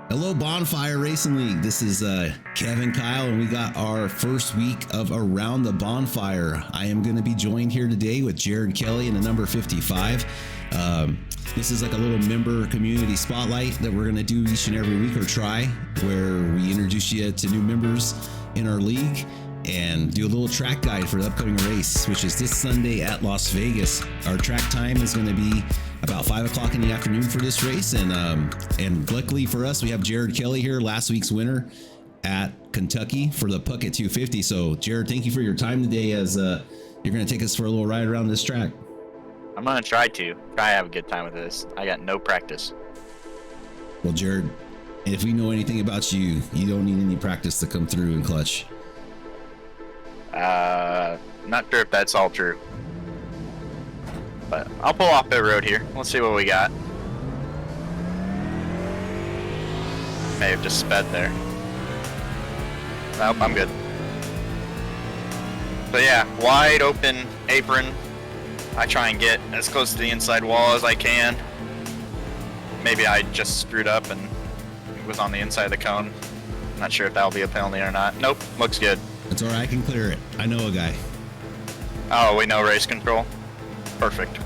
Hello, Bonfire Racing League. This is Kevin Kyle, and we got our first week of Around the Bonfire. I am going to be joined here today with Jared Kelly and the number 55. This is like a little member community spotlight that we're going to do each and every week, or try, where we introduce you to new members in our league and do a little track guide for the upcoming race, which is this Sunday at Las Vegas. Our track time is going to be about 5 o'clock in the afternoon for this race, and luckily for us, we have Jared Kelly here, last week's winner at Kentucky for the Puckett 250. So Jared, thank you for your time today, as you're going to take us for a little ride around this track. I'm going to try to have a good time with this. I got no practice. Well, Jared, if we know anything about you, you don't need any practice to come through in clutch. Not sure if that's all true. But I'll pull off pit road here. Let's see what we got. May have just sped there. Nope, I'm good. So yeah, wide open apron. I try and get as close to the inside wall as I can. Maybe I just screwed up and it was on the inside of the cone. Not sure if that'll be a penalty or not. Nope, looks good. That's all right, I can clear it. I know a guy. Oh, we know race control. Perfect.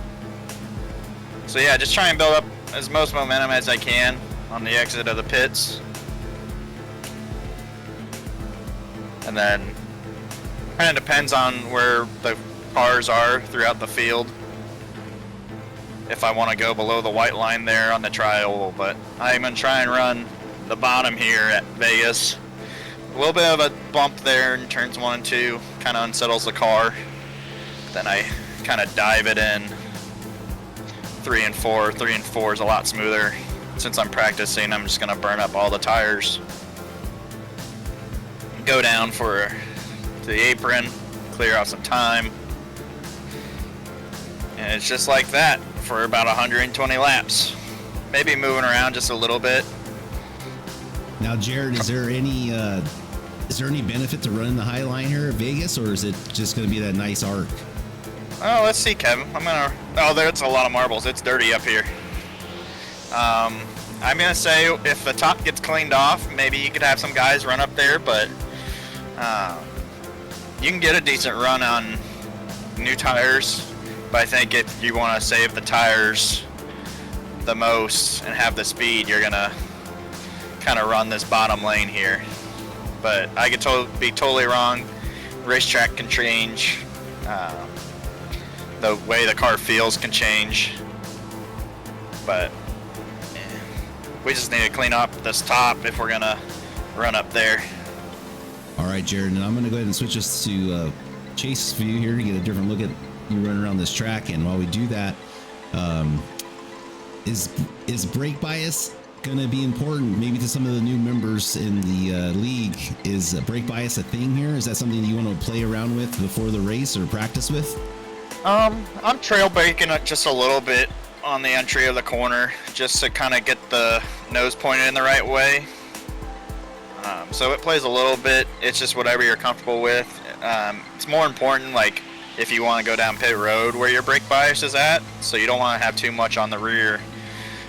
So yeah, just try and build up as most momentum as I can on the exit of the pits. And then kind of depends on where the cars are throughout the field. If I want to go below the white line there on the trial, but I'm going to try and run the bottom here at Vegas. A little bit of a bump there in turns 1 and 2 kind of unsettles the car. Then I kind of dive it in 3 and 4. 3 and 4 is a lot smoother. Since I'm practicing, I'm just going to burn up all the tires. Go down to the apron, clear out some time. And it's just like that for about 120 laps. Maybe moving around just a little bit. Now, Jared, is there any benefit to running the high line here at Vegas, or is it just going to be that nice arc? Oh, let's see, Kevin. There's a lot of marbles. It's dirty up here. I'm gonna say if the top gets cleaned off, maybe you could have some guys run up there, but you can get a decent run on new tires. But I think if you want to save the tires the most and have the speed, you're gonna kind of run this bottom lane here. But I could be totally wrong. Racetrack can change. The way the car feels can change. But we just need to clean up this top if we're gonna run up there. All right, Jared, and I'm going to go ahead and switch us to Chase's view here to get a different look at you running around this track. And while we do that, is brake bias going to be important maybe to some of the new members in the league? Is brake bias a thing here? Is that something you want to play around with before the race or practice with? I'm trail braking it just a little bit on the entry of the corner just to kind of get the nose pointed in the right way. So it plays a little bit. It's just whatever you're comfortable with. It's more important, like, if you want to go down pit road where your brake bias is at, so you don't want to have too much on the rear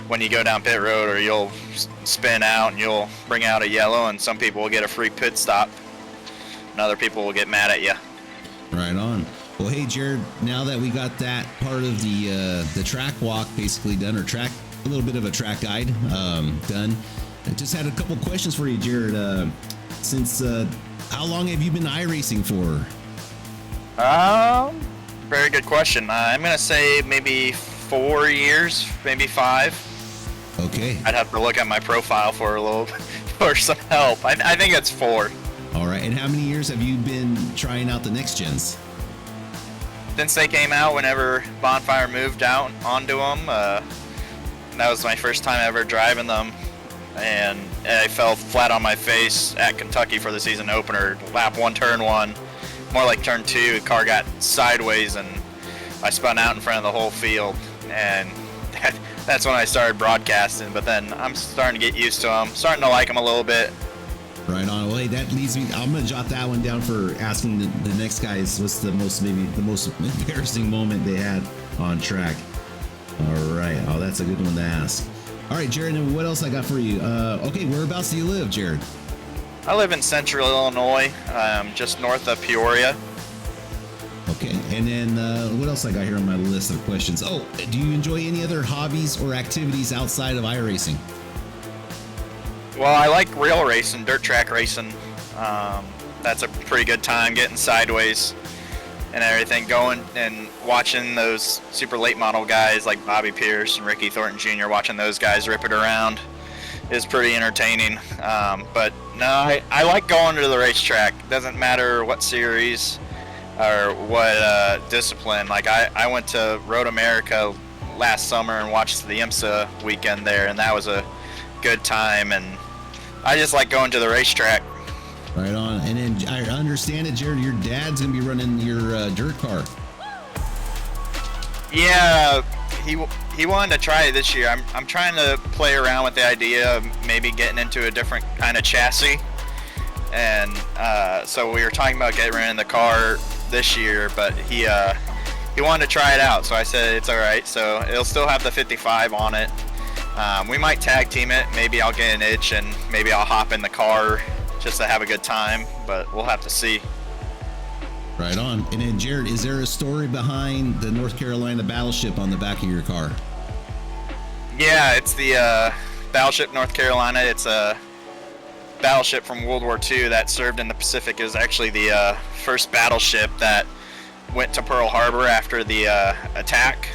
when you go down pit road, or you'll spin out and you'll bring out a yellow, and some people will get a free pit stop and other people will get mad at you. Right on. Well, hey, Jared, now that we got that part of the track walk basically done, or a little bit of a track guide done, I just had a couple questions for you, Jared. How long have you been iRacing for? Very good question. I'm gonna say maybe 4 years, maybe 5. Okay. I'd have to look at my profile for some help. I think it's 4. All right. And how many years have you been trying out the next gens? Since they came out, whenever Bonfire moved out onto them, that was my first time ever driving them. And I fell flat on my face at Kentucky for the season opener. Lap 1, turn 1, more like turn 2. The car got sideways and I spun out in front of the whole field. And that's when I started broadcasting. But then I'm starting to get used to them, starting to like them a little bit. Right on. Well, hey, that leads me. I'm gonna jot that one down for asking the next guys what's the most embarrassing moment they had on track. All right. Oh, that's a good one to ask. All right, Jared, and what else I got for you? Okay, whereabouts do you live, Jared? I live in central Illinois, just north of Peoria. Okay, and then what else I got here on my list of questions? Oh, do you enjoy any other hobbies or activities outside of iRacing? Well, I like rail racing, dirt track racing. That's a pretty good time, getting sideways and everything, going and watching those super late model guys like Bobby Pierce and Ricky Thornton Jr., watching those guys rip it around is pretty entertaining. But no, I like going to the racetrack. It doesn't matter what series or what discipline. Like I went to Road America last summer and watched the IMSA weekend there, and that was a good time. And I just like going to the racetrack. Right on. And then I understand it, Jared, your dad's going to be running your dirt car. Yeah, he wanted to try it this year. I'm trying to play around with the idea of maybe getting into a different kind of chassis. And so we were talking about getting in the car this year, but he wanted to try it out. So I said it's all right. So it'll still have the 55 on it. We might tag team it. Maybe I'll get an itch and maybe I'll hop in the car just to have a good time, but we'll have to see. Right on. And then, Jared, is there a story behind the North Carolina battleship on the back of your car? Yeah, it's the Battleship North Carolina. It's a battleship from World War II that served in the Pacific. It was actually the first battleship that went to Pearl Harbor after the attack,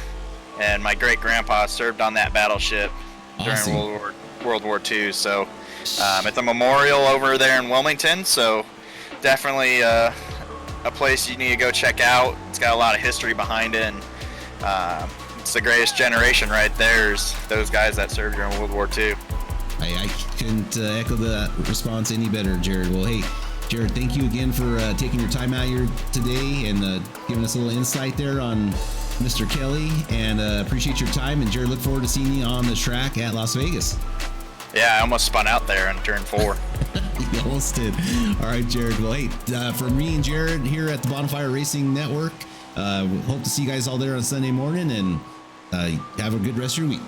and my great-grandpa served on that battleship Awesome. during World War II. So it's a memorial over there in Wilmington, so definitely a place you need to go check out. It's got a lot of history behind it, and it's the greatest generation right there, is those guys that served during World War II. I couldn't echo that response any better, Jared. Well, hey, Jared, thank you again for taking your time out here today and giving us a little insight there on Mr. Kelly, and appreciate your time. And Jared, look forward to seeing you on the track at Las Vegas. Yeah, I almost spun out there in turn 4. You almost did. All right, Jared. Well, hey, from me and Jared here at the Bonfire Racing Network, we hope to see you guys all there on Sunday morning, and have a good rest of your week.